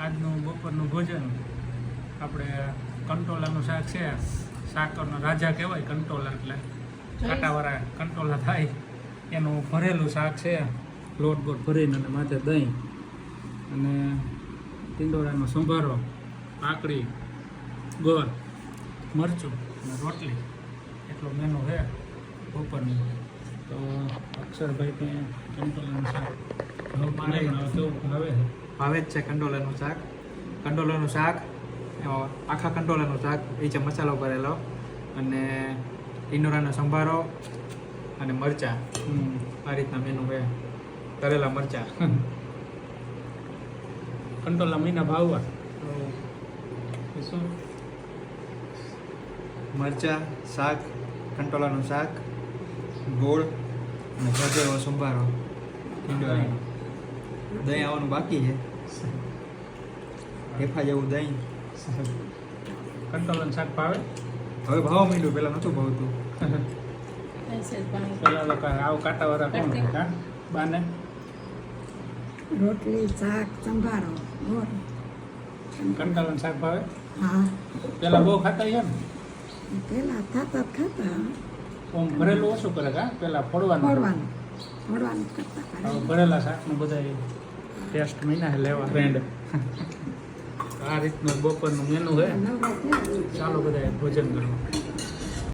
આજનું બપોરનું ભોજન આપણે કંટોલાનું શાક છે. શાકનો રાજા કહેવાય કંટોલા, એટલે કાંટાવાળા કંટોલા થાય એનું ભરેલું શાક છે. લોટ બોટ ભરીને અને માથે દહીં અને ટીંડોળાનો સંભારો, કાકડી, ગોળ, મરચું અને રોટલી, એટલો મેનુ છે બપોરની. તો અક્ષરભાઈ ત્યાં કંટોલાનું શાક ભાવે જ છે. કંટોલાનું શાક, કંટોલાનું શાક, આખા કંટોલાનું શાક, એ છે મસાલો ભરેલો, અને ટીંડોળાનો સંભારો અને મરચાં. આ રીતના મેનુ છે. તળેલા મરચાં. કંટોલા મહિના ભાવવા શું મરચાં, શાક, કંટોલાનું શાક, ગોળ અને ભરેલો સંભારો, ટીંડોળાનો. દહીં આવવાનું બાકી છે. હેફા જેવું દહીં. કંટોલાનું શાક ભાવે? હવે ભાવ માંડ્યું, પહેલાં નહોતું ભાવતું. પેલા લોકો આવું કાંટાવાળા કોણ હતા? બાને રોટલી, શાક, સંભારો, ગોળ. કંટોલાનું શાક ભાવે? હા, પેલા બહુ ખાતા છે ને? પેલા ખાતા આમ ભરેલું ઓછું કરે કા? પેલા ફોડવાનું ફોડવાનું કરતા હવે ભરેલા શાકનું બધા ટેસ્ટ મહિના લેવા ટ્રેન્ડ. આ રીતનું બપોરનું મેનુ છે. ચાલો બધા ભોજન કરવા.